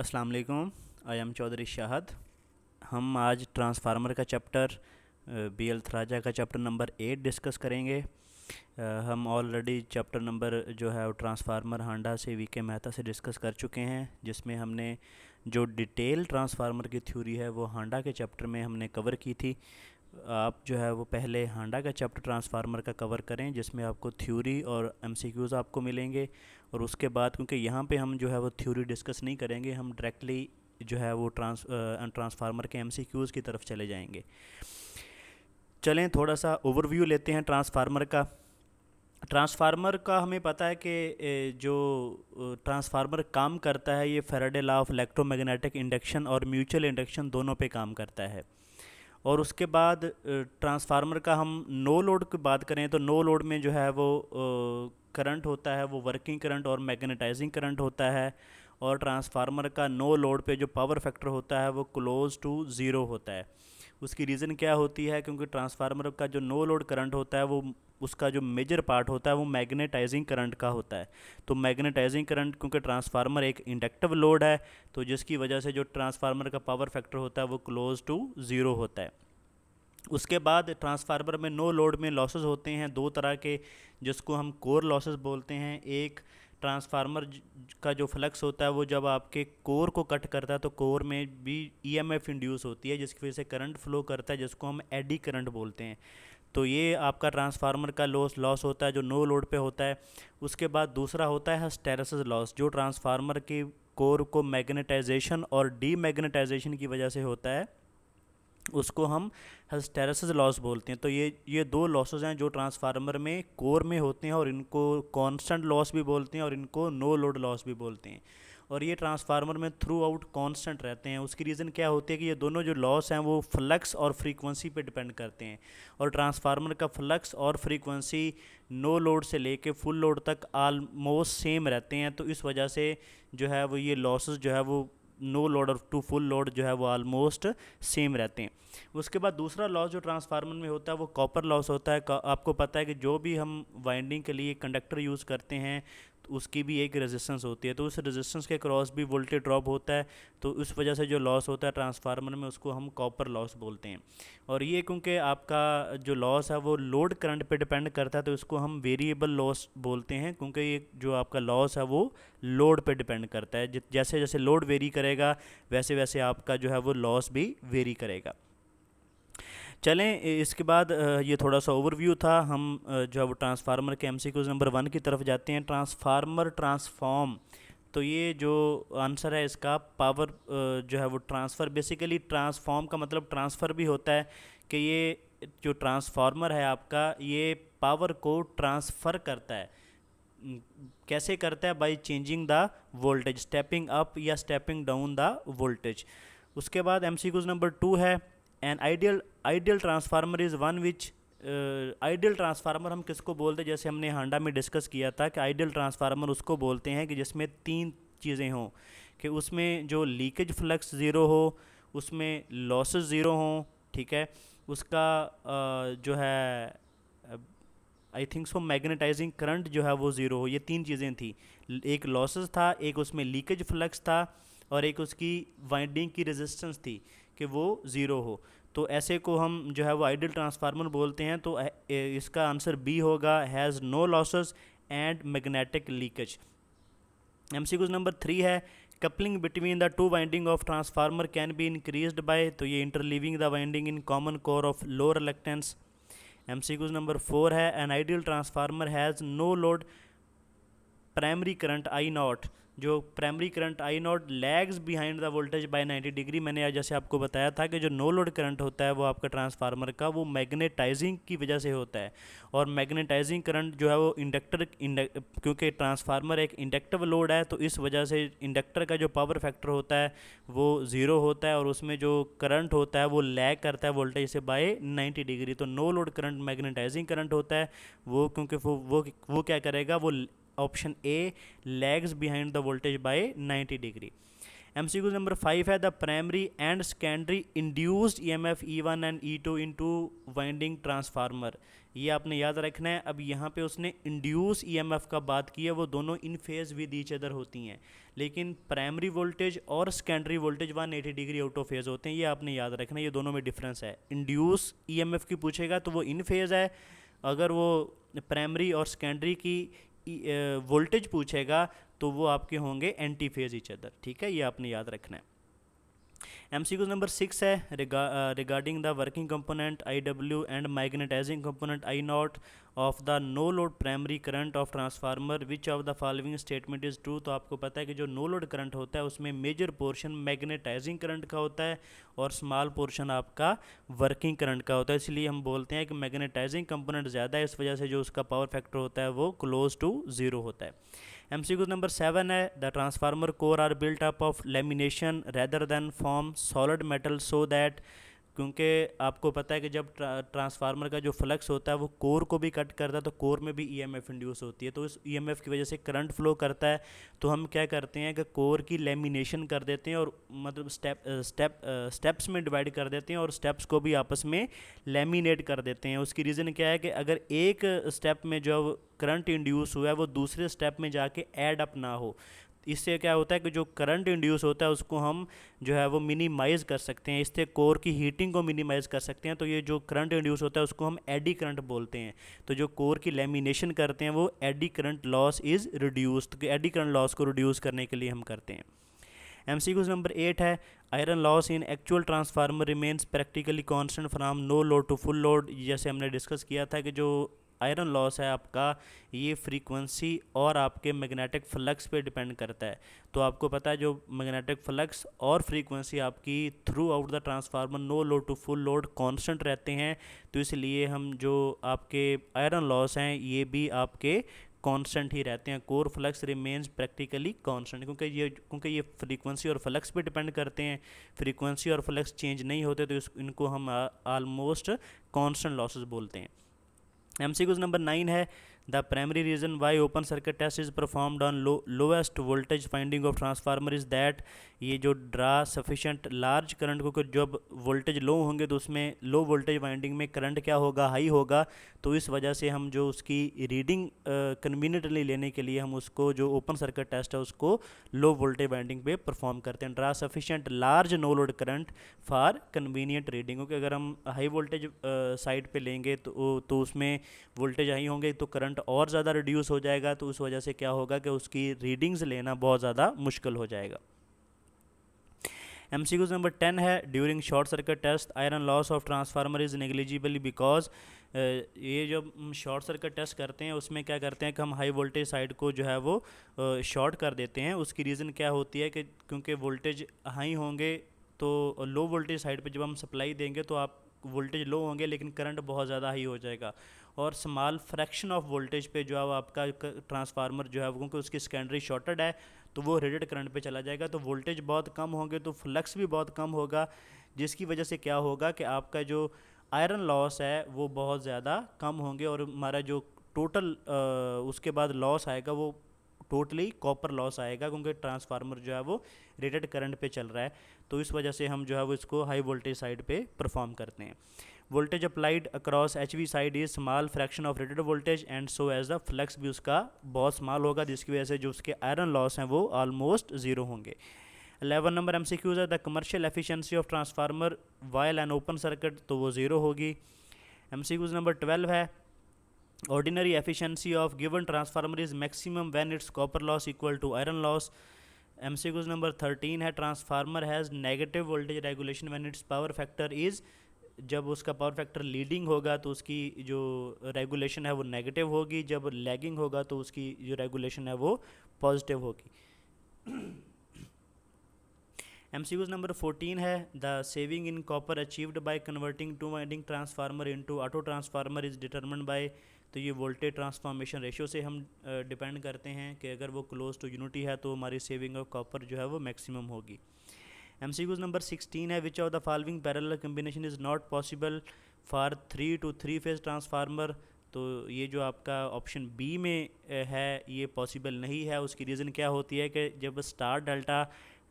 अस्सलाम वालेकुम। I am Chaudhary Shahad. हम आज ट्रांसफार्मर का चैप्टर बी एल थराजा का चैप्टर नंबर 8 डिस्कस करेंगे। हम ऑलरेडी चैप्टर नंबर जो है वो ट्रांसफार्मर हांडा से वी के मेहता से डिस्कस कर चुके हैं, जिसमें हमने जो डिटेल ट्रांसफार्मर की थ्योरी है वो हांडा के चैप्टर में हमने कवर की थी। आप जो है वो पहले हांडा का चैप्टर ट्रांसफार्मर का कवर करें, जिसमें आपको थ्योरी और एमसीक्यूज़ आपको मिलेंगे। और उसके बाद, क्योंकि यहाँ पे हम जो है वो थ्योरी डिस्कस नहीं करेंगे, हम डायरेक्टली जो है वो ट्रांसफार्मर के एमसीक्यूज़ की तरफ चले जाएंगे। चलें थोड़ा सा ओवरव्यू लेते हैं ट्रांसफार्मर का। ट्रांसफार्मर का हमें पता है कि जो ट्रांसफार्मर काम करता है, ये Faraday law of electromagnetic induction और म्यूचुअल इंडक्शन दोनों पे काम करता है। और उसके बाद ट्रांसफार्मर का हम नो लोड की बात करें तो नो लोड में जो है वो करंट होता है वो वर्किंग करंट और मैग्नेटाइजिंग करंट होता है। और ट्रांसफार्मर का नो लोड पे जो पावर फैक्टर होता है वो क्लोज टू ज़ीरो होता है। उसकी रीज़न क्या होती है? क्योंकि ट्रांसफार्मर का जो नो लोड करंट होता है वो उसका जो मेजर पार्ट होता है वो मैग्नेटाइजिंग करंट का होता है। तो मैग्नेटाइजिंग करंट, क्योंकि ट्रांसफार्मर एक इंडक्टिव लोड है, तो जिसकी वजह से जो ट्रांसफार्मर का पावर फैक्टर होता है वो क्लोज टू ज़ीरो होता है। उसके बाद ट्रांसफार्मर में नो लोड में लॉसेस होते हैं दो तरह के, जिसको हम कोर लॉसेस बोलते हैं। एक, ट्रांसफार्मर का जो फ्लक्स होता है वो जब आपके कोर को कट करता है तो कोर में भी ईएमएफ इंड्यूस होती है, जिसकी वजह से करंट फ्लो करता है, जिसको हम एडी करंट बोलते हैं। तो ये आपका ट्रांसफार्मर का लॉस होता है जो नो लोड पे होता है। उसके बाद दूसरा होता है हिस्टैरिसीस लॉस, जो ट्रांसफार्मर के कोर को मैग्नेटाइजेशन और डीमैग्नेटाइजेशन की वजह से होता है, उसको हम हिस्टैरिसीस लॉस बोलते हैं। तो ये दो लॉसेस हैं जो ट्रांसफार्मर में कोर में होते हैं, और इनको कांस्टेंट लॉस भी बोलते हैं और इनको नो लोड लॉस भी बोलते हैं। और ये ट्रांसफार्मर में थ्रू आउट कांस्टेंट रहते हैं। उसकी रीज़न क्या होती है कि ये दोनों जो लॉस हैं वो फ्लक्स और फ्रीक्वेंसी पे डिपेंड करते हैं। और ट्रांसफार्मर का फ्लक्स और फ्रीक्वेंसी नो लोड से लेके फुल लोड तक आलमोस्ट सेम रहते हैं। तो इस वजह से जो है वो ये लॉसेस जो है वो नो लोड और टू फुल लोड जो है वो आलमोस्ट सेम रहते हैं। उसके बाद दूसरा लॉस जो ट्रांसफार्मर में होता है वो कॉपर लॉस होता है। आपको पता है कि जो भी हम वाइंडिंग के लिए कंडक्टर यूज़ करते हैं तो उसकी भी एक रेजिस्टेंस होती है, तो उस रेजिस्टेंस के क्रॉस भी वोल्टेज ड्रॉप होता है। तो उस वजह से जो लॉस होता है ट्रांसफार्मर में उसको हम कॉपर लॉस बोलते हैं। और ये क्योंकि आपका जो लॉस है वो लोड करंट पे डिपेंड करता है, तो इसको हम वेरिएबल लॉस बोलते हैं, क्योंकि ये जो आपका लॉस है वो लोड पे डिपेंड करता है। जैसे जैसे लोड वेरी करेगा वैसे वैसे आपका जो है वो लॉस भी वेरी करेगा। चलें इसके बाद ये थोड़ा सा ओवरव्यू था। हम जो है वो ट्रांसफार्मर के एमसीक्यूज नंबर 1 की तरफ जाते हैं। ट्रांसफार्मर ट्रांसफॉर्म, तो ये जो आंसर है इसका पावर जो है वो ट्रांसफ़र, बेसिकली ट्रांसफॉर्म का मतलब ट्रांसफ़र भी होता है कि ये जो ट्रांसफार्मर है आपका ये पावर को ट्रांसफ़र करता है। कैसे करता है? By changing the voltage, stepping up या स्टेपिंग डाउन द वोल्टेज। उसके बाद एमसीक्यूज नंबर 2 है, an ideal transformer is one which. Ideal transformer हम किसको बोलते हैं? जैसे हमने हांडा में डिस्कस किया था कि आइडियल ट्रांसफार्मर उसको बोलते हैं कि जिसमें तीन चीज़ें हों, कि उसमें जो लीकेज फ्लक्स ज़ीरो हो, उसमें लॉसेस ज़ीरो हों, ठीक है, उसका जो है I think so magnetizing current जो है वो ज़ीरो हो। ये तीन चीज़ें थी, एक लॉसेस था, एक उसमें लीकेज फ्लक्स था, और एक उसकी वाइंडिंग की रेजिस्टेंस थी कि वो ज़ीरो हो। तो ऐसे को हम जो है वो आइडियल ट्रांसफार्मर बोलते हैं। तो इसका आंसर बी होगा, has no losses and magnetic leakage. MCQs number 3 है, coupling between the two winding of transformer can be increased by, तो ये interleaving the winding in common core of low reluctance. MCQs number 4 है, an ideal transformer has no load primary current I not, जो primary current I not lags behind the voltage by 90 degree. मैंने आज जैसे आपको बताया था कि जो नो लोड करंट होता है वो आपका ट्रांसफार्मर का वो मैग्नेटाइजिंग की वजह से होता है। और मैग्नेटाइजिंग करंट जो है वो क्योंकि ट्रांसफार्मर एक इंडक्टिव लोड है, तो इस वजह से इंडक्टर का जो पावर फैक्टर होता है वो ज़ीरो होता है, और उसमें जो करंट होता है वो लैग करता है वोल्टेज से बाय 90 डिग्री। तो no load current magnetizing current होता है वो, क्योंकि वो क्या करेगा, वो option a lags behind the voltage by 90 degree. MCQ number 5 है, the primary and secondary induced EMF E one and E two in two winding transformer ये आपने याद रखना है। अब यहाँ पे उसने इंड्यूस ईएमएफ का बात की है, वो दोनों इन फेज विद ईच अदर होती हैं, लेकिन प्राइमरी वोल्टेज और secondary voltage 180 degree out of phase होते हैं। ये आपने याद रखना है, ये दोनों में डिफरेंस है। इंड्यूस ईएमएफ की पूछेगा तो वो इन फेज है, अगर वो प्राइमरी और सेकेंडरी की वोल्टेज पूछेगा तो वो आपके होंगे एंटी फेज ईच अदर। ठीक है, ये आपने याद रखना है। MCQ नंबर 6 है regarding the working component IW and magnetizing component I nought of the no load primary current of transformer which of the following statement is true. तो आपको पता है कि जो नो लोड करंट होता है उसमें मेजर पोर्शन मैग्नेटाइजिंग करंट का होता है और स्मॉल पोर्शन आपका वर्किंग करंट का होता है, इसलिए हम बोलते हैं कि मैग्नेटाइजिंग कंपोनेंट ज़्यादा है, इस वजह से जो उसका पावर फैक्टर होता है वो क्लोज टू ज़ीरो होता है। MCQ नंबर 7 है the transformer core are built up of lamination rather than form solid metal so that, क्योंकि आपको पता है कि जब ट्रांसफार्मर का जो फ्लक्स होता है वो कोर को भी कट करता है, तो कोर में भी ईएमएफ इंड्यूस होती है, तो इस ईएमएफ की वजह से करंट फ्लो करता है। तो हम क्या करते हैं कि कोर की लेमिनेशन कर देते हैं और मतलब स्टेप्स में डिवाइड कर देते हैं और स्टेप्स को भी आपस में लेमिनेट कर देते हैं। उसकी रीज़न क्या है कि अगर एक स्टेप में जो करंट इंड्यूस हुआ है वो दूसरे स्टेप में जाके ऐड अप ना हो, इससे क्या होता है कि जो करंट इंड्यूस होता है उसको हम जो है वो मिनिमाइज़ कर सकते हैं, इससे कोर की हीटिंग को मिनिमाइज़ कर सकते हैं। तो ये जो करंट इंड्यूस होता है उसको हम एडी करंट बोलते हैं। तो जो कोर की लेमिनेशन करते हैं वो eddy current loss is reduced, तो एडी करंट लॉस को रिड्यूस करने के लिए हम करते हैं। MCQ नंबर 8 है iron loss in actual transformer remains practically constant from no load to full load. जैसे हमने डिस्कस किया था कि जो आयरन लॉस है आपका, ये फ्रीक्वेंसी और आपके मैग्नेटिक फ्लक्स पे डिपेंड करता है। तो आपको पता है जो मैग्नेटिक फ्लक्स और फ्रीक्वेंसी आपकी throughout the transformer no load to full load constant रहते हैं, तो इसलिए हम जो आपके आयरन लॉस हैं ये भी आपके कांस्टेंट ही रहते हैं। Core flux remains practically constant, क्योंकि ये फ्रीक्वेंसी और फ्लक्स पे डिपेंड करते हैं। फ्रीक्वेंसी और फ्लक्स चेंज नहीं होते तो इनको हम ऑलमोस्ट कांस्टेंट लॉसेस बोलते हैं। MCQ नंबर 9 है the primary reason why open circuit test is performed on lowest voltage finding of transformer is that, ये जो ड्रा सफिशेंट लार्ज करंट को, जब वोल्टेज लो होंगे तो उसमें लो वोल्टेज वाइंडिंग में करंट क्या होगा, हाई होगा, तो इस वजह से हम जो उसकी रीडिंग कन्वीनियंटली लेने के लिए हम उसको जो ओपन सर्किट टेस्ट है उसको लो वोल्टेज वाइंडिंग पे परफॉर्म करते हैं। Draw sufficient large no load current for convenient reading, क्योंकि अगर हम हाई वोल्टेज साइड पे लेंगे तो उसमें वोल्टेज हाई होंगे तो करंट और ज़्यादा रिड्यूस हो जाएगा, तो उस वजह से क्या होगा कि उसकी रीडिंग्स लेना बहुत ज़्यादा मुश्किल हो जाएगा। MCQ नंबर 10 है during short circuit test iron loss of transformer is negligible because, ये जब हम शॉर्ट सर्किट टेस्ट करते हैं उसमें क्या करते हैं कि हम हाई वोल्टेज साइड को जो है वो शॉर्ट कर देते हैं। उसकी रीज़न क्या होती है कि क्योंकि वोल्टेज हाई होंगे तो लो वोल्टेज साइड पे जब हम सप्लाई देंगे तो आप वोल्टेज लो होंगे लेकिन करंट बहुत ज़्यादा हाई हो जाएगा, और स्मॉल फ्रैक्शन ऑफ वोल्टेज पे जो है आपका ट्रांसफार्मर जो है क्योंकि उसकी सेकेंडरी शॉर्टेड है तो वो रेटेड करंट पे चला जाएगा, तो वोल्टेज बहुत कम होंगे तो फ्लक्स भी बहुत कम होगा, जिसकी वजह से क्या होगा कि आपका जो आयरन लॉस है वो बहुत ज़्यादा कम होंगे, और हमारा जो टोटल उसके बाद लॉस आएगा वो टोटली कॉपर लॉस आएगा, क्योंकि ट्रांसफार्मर जो है वो रेटेड करंट पे चल रहा है। तो इस वजह से हम जो है वो इसको हाई वोल्टेज साइड पे परफॉर्म करते हैं। Voltage applied across HV side is small fraction of rated voltage and so as the flux भी उसका बहुत स्मॉल होगा, जिसकी वजह से जो उसके आयरन लॉस हैं वो ऑलमोस्ट ज़ीरो होंगे। 11 नंबर MCQ है the commercial efficiency of transformer while an open circuit, तो वो ज़ीरो होगी। MCQ नंबर 12 है ordinary efficiency of given transformer is maximum when its copper loss equal to iron loss. MCQ number 13 है transformer has negative voltage regulation when it's power factor is, जब उसका power factor leading होगा तो उसकी जो regulation है वो negative होगी, जब लैगिंग होगा तो उसकी जो रेगुलेशन है वो पॉजिटिव होगी। MCQ नंबर 14 है the saving in copper achieved by converting to winding transformer into auto transformer is determined bye, तो ये वोल्टेज ट्रांसफॉर्मेशन रेशियो से हम डिपेंड करते हैं कि अगर वो क्लोज टू यूनिटी है तो हमारी सेविंग ऑफ कॉपर जो है वो मैक्सिमम होगी। MCQ नंबर 16 है which of the following parallel combination is not possible for 3 to 3 phase transformer, तो ये जो आपका ऑप्शन बी में है ये पॉसिबल नहीं है। उसकी रीज़न क्या होती है कि जब स्टार डेल्टा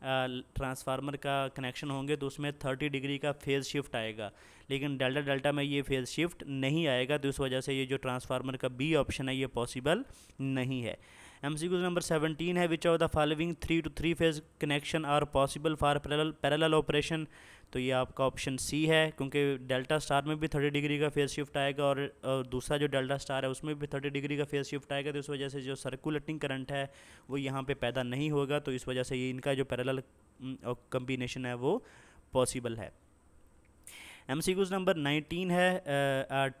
ट्रांसफार्मर का कनेक्शन होंगे तो उसमें 30 डिग्री का फेज़ शिफ्ट आएगा, लेकिन डेल्टा डेल्टा में ये फेज़ शिफ्ट नहीं आएगा, तो इस वजह से ये जो ट्रांसफार्मर का बी ऑप्शन है ये पॉसिबल नहीं है। MCQ नंबर 17 है, which of the following 3 to 3 phase connection are possible for parallel operation. तो ये आपका ऑप्शन सी है, क्योंकि डेल्टा स्टार में भी 30 डिग्री का फेज शिफ्ट आएगा और दूसरा जो डेल्टा स्टार है उसमें भी 30 डिग्री का फेज शिफ्ट आएगा, तो इस वजह से जो सर्कुलेटिंग करंट है वो यहाँ पे पैदा नहीं होगा, तो इस वजह से ये इनका जो पैरेलल कम्बिनेशन है वो पॉसिबल है। MCQ नंबर 19 है,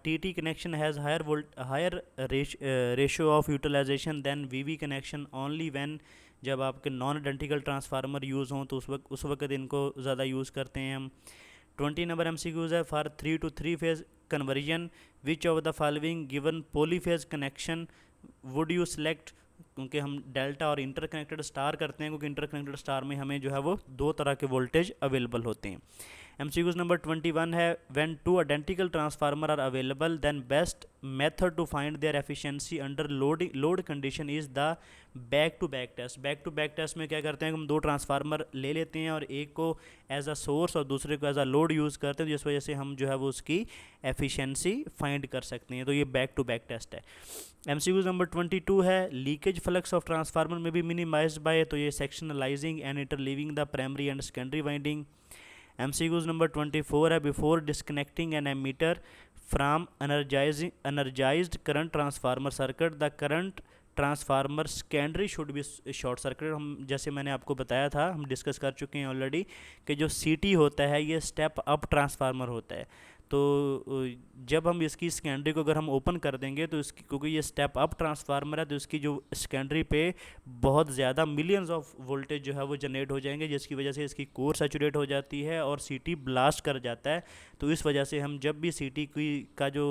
TT connection has higher ratio of utilization than VV connection only when, जब आपके नॉन आइडेंटिकल ट्रांसफार्मर यूज़ हों तो उस वक्त इनको ज़्यादा यूज़ करते हैं हम। 20 नंबर MCQs है, for 3 to 3 phase conversion which of the following given polyphase connection would you select. क्योंकि हम डेल्टा और इंटर कनेक्टेड स्टार करते हैं, क्योंकि इंटर कनेक्टेड स्टार में हमें जो है वो दो तरह के वोल्टेज अवेलेबल होते हैं। MCQ नंबर 21 है, when two identical transformer are available then best method to find their efficiency under load condition is the back to back test. Back to back test में क्या करते हैं, हम दो ट्रांसफार्मर ले लेते हैं और एक को एज अ सोर्स और दूसरे को एज अ लोड यूज़ करते हैं, जिस वजह से हम जो है वो उसकी एफिशिएंसी फाइंड कर सकते हैं, तो ये बैक टू बैक टेस्ट है। MCQ नंबर 22 है, लीकेज फ्लक्स ऑफ ट्रांसफार्मर में भी मिनिमाइज बाय, तो ये sectionalising and interleaving the primary and secondary winding. MCQ number 24 है, before disconnecting an ammeter from energised current transformer circuit the current transformer secondary should be short circuit. हम जैसे मैंने आपको बताया था, हम डिस्कस कर चुके हैं ऑलरेडी कि जो CT होता है ये स्टेप अप ट्रांसफार्मर होता है, तो जब हम इसकी सेकेंडरी को अगर हम ओपन कर देंगे तो इसकी, क्योंकि ये स्टेप अप ट्रांसफार्मर है, तो इसकी जो सेकेंडरी पे बहुत ज़्यादा मिलियंस ऑफ वोल्टेज जो है वो जनरेट हो जाएंगे, जिसकी वजह से इसकी कोर सैचुरेट हो जाती है और CT ब्लास्ट कर जाता है। तो इस वजह से हम जब भी CT का जो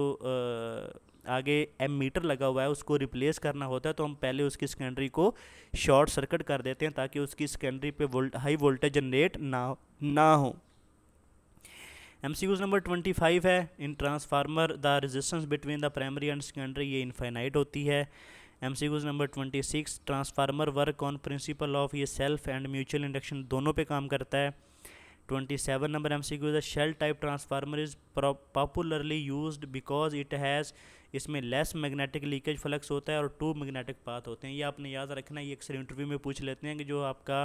आगे एमीटर लगा हुआ है उसको रिप्लेस करना होता है, तो हम पहले उसकी सेकेंडरी को शॉर्ट सर्किट कर देते हैं ताकि उसकी सेकेंडरी पे हाई वोल्टेज जनरेट ना हो। MCQ नंबर 25 है, in transformer the resistance between the primary and secondary ये इनफाइनाइट होती है। MCQ number 26, transformer work on principle of, ये सेल्फ एंड म्यूचुअल इंडक्शन दोनों पे काम करता है। 27 नंबर MCQ है, shell type transformer is popularly used because it has, इसमें लेस मैग्नेटिक लीकेज फ्लक्स होता है और 2 मैग्नेटिक पाथ होते हैं। ये आपने याद रखना है, ये अक्सर इंटरव्यू में पूछ लेते हैं कि जो आपका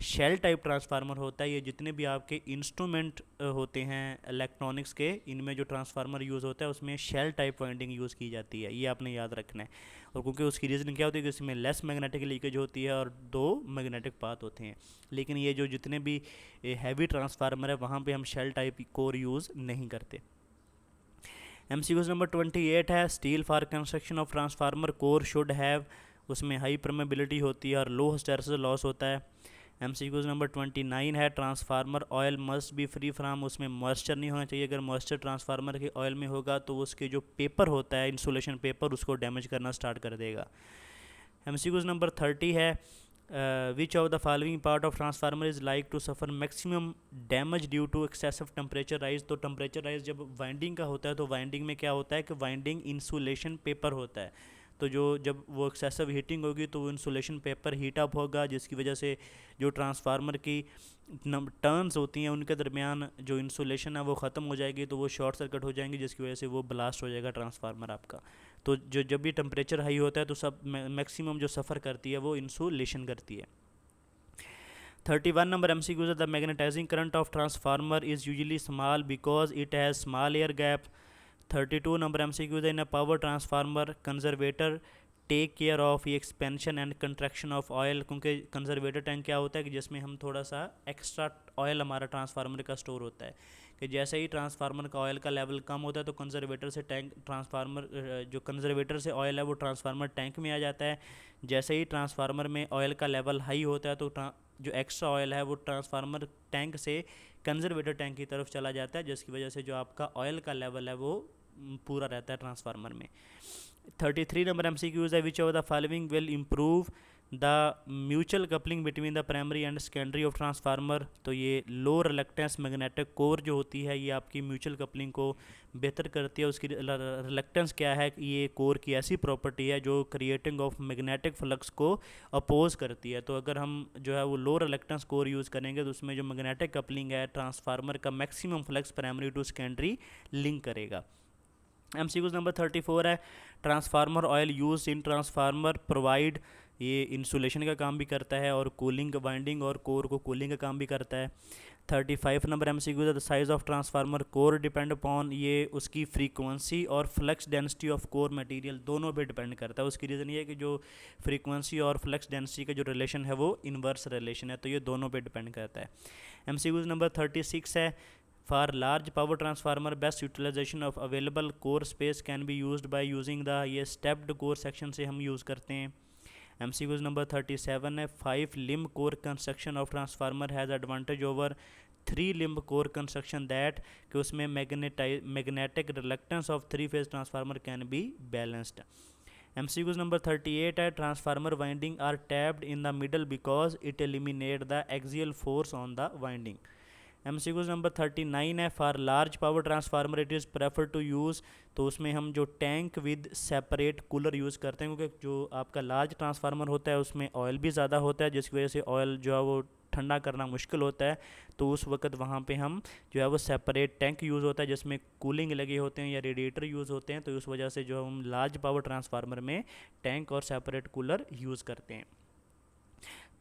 शेल टाइप ट्रांसफार्मर होता है, ये जितने भी आपके इंस्ट्रूमेंट होते हैं इलेक्ट्रॉनिक्स के, इनमें जो ट्रांसफार्मर यूज़ होता है उसमें शेल टाइप वाइंडिंग यूज़ की जाती है, ये आपने याद रखना है। और क्योंकि उसकी रीज़न क्या होती है कि इसमें लेस मैग्नेटिक लीकेज होती है और 2 मैग्नेटिक पाथ होते हैं, लेकिन ये जो जितने भी हैवी ट्रांसफार्मर है वहाँ पे हम शेल टाइप कोर यूज़ नहीं करते। MCQ नंबर 28 है, steel for construction of transformer core should have, उसमें हाई परमेबिलिटी होती है और लो हिस्टैरिसीस लॉस होता है। MCQ नंबर 29 है, transformer oil must be free from, उसमें मॉइस्चर नहीं होना चाहिए, अगर मॉइस्चर ट्रांसफार्मर के ऑयल में होगा तो उसके जो पेपर होता है इंसुलेशन पेपर उसको डैमेज करना स्टार्ट कर देगा। MCQ नंबर 30 है, which of the following part of transformer is like to suffer maximum damage due to excessive temperature rise. तो टेम्परेचर राइज जब वाइंडिंग का होता है तो वाइंडिंग में क्या होता है कि वाइंडिंग इंसुलेशन पेपर होता है, तो जब वो एक्सेसिव हीटिंग होगी तो वो इंसुलेशन पेपर हीट अप होगा, जिसकी वजह से जो ट्रांसफार्मर की टर्न्स होती हैं उनके दरमियान जो इंसुलेशन है वो ख़त्म हो जाएगी, तो वो शॉर्ट सर्किट हो जाएंगी, जिसकी वजह से वो ब्लास्ट हो जाएगा ट्रांसफार्मर आपका। तो जब भी टेम्परेचर हाई होता है तो सब मैक्सिमम जो सफ़र करती है वो इंसुलेशन करती है। 31 number MCQ, the magnetising current of transformer is usually small because it has small air gap. 32 number MCQ, in a power transformer conservator take care of ये expansion and contraction of oil, क्योंकि conservator tank क्या होता है कि जिसमें हम थोड़ा सा एक्स्ट्रा ऑयल हमारा ट्रांसफार्मर का स्टोर होता है, कि जैसे ही ट्रांसफार्मर का ऑयल का लेवल कम होता है तो कंजर्वेटर से जो कंजर्वेटर से ऑयल है वो ट्रांसफार्मर टैंक में आ जाता है। जैसे ही ट्रांसफार्मर में ऑयल का लेवल हाई होता है तो जो एक्स्ट्रा ऑयल है वो ट्रांसफार्मर टैंक से कंजर्वेटर टैंक की तरफ चला जाता है, जिसकी वजह से जो आपका ऑयल का लेवल है वो पूरा रहता है ट्रांसफार्मर में। 33 नंबर MCQ है, which of the following will improve the mutual coupling between the primary and secondary of transformer, तो ये लो रिलक्टेंस मैग्नेटिक कोर जो होती है ये आपकी म्यूचुअल कपलिंग को बेहतर करती है। उसकी रिलक्टेंस क्या है, ये कोर की ऐसी प्रॉपर्टी है जो क्रिएटिंग ऑफ मैग्नेटिक फ्लक्स को अपोज करती है। तो अगर हम जो है वो लो रिलक्टेंस कोर यूज़ करेंगे तो उसमें जो मैग्नेटिक कपलिंग है ट्रांसफार्मर का maximum flux primary to secondary link करेगा। MCQ नंबर 34 है, transformer oil use in transformer provide, ये इंसुलेशन का काम भी करता है और कूलिंग, वाइंडिंग और कोर को कूलिंग का काम भी करता है। 35 number MCQ, the size of transformer core depend upon, ये उसकी फ्रीक्वेंसी और flux density of core material दोनों पे डिपेंड करता है। उसकी रीज़न ये है कि जो फ्रीक्वेंसी और फ्लक्स डेंसिटी का जो रिलेशन है वो इन्वर्स रिलेशन है, तो ये दोनों पे डिपेंड करता है। MCQ नंबर 36 है, for large power transformer best utilization of available core space can be used by using the, ये स्टेप्ड कोर सेक्शन से हम यूज़ करते हैं। MCQ नंबर 37 है, 5 limb core construction of transformer has advantage over 3 limb core construction that, कि उसमें magnetic reluctance of 3 phase transformer can be balanced. MCQ number 38 है, transformer winding are tapped in the middle because it eliminate the axial force on the winding. MCQ number 39 है, for large power transformer it is prefer to use, तो उसमें हम जो tank with separate cooler use करते हैं, क्योंकि जो आपका लार्ज ट्रांसफार्मर होता है उसमें ऑयल भी ज़्यादा होता है, जिसकी वजह से ऑयल जो है वो ठंडा करना मुश्किल होता है। तो उस वक्त वहाँ पे हम जो है वो सेपरेट टैंक यूज़ होता है जिसमें कूलिंग लगे होते हैं या रेडिएटर यूज़ होते हैं, तो उस वजह से जो हम लार्ज पावर ट्रांसफार्मर में टैंक और सेपरेट कूलर यूज़ करते हैं।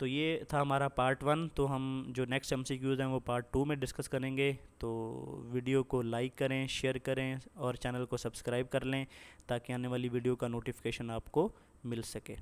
तो ये था हमारा पार्ट 1। तो हम जो नेक्स्ट MCQs हैं वो पार्ट 2 में डिस्कस करेंगे। तो वीडियो को लाइक करें, शेयर करें और चैनल को सब्सक्राइब कर लें ताकि आने वाली वीडियो का नोटिफिकेशन आपको मिल सके।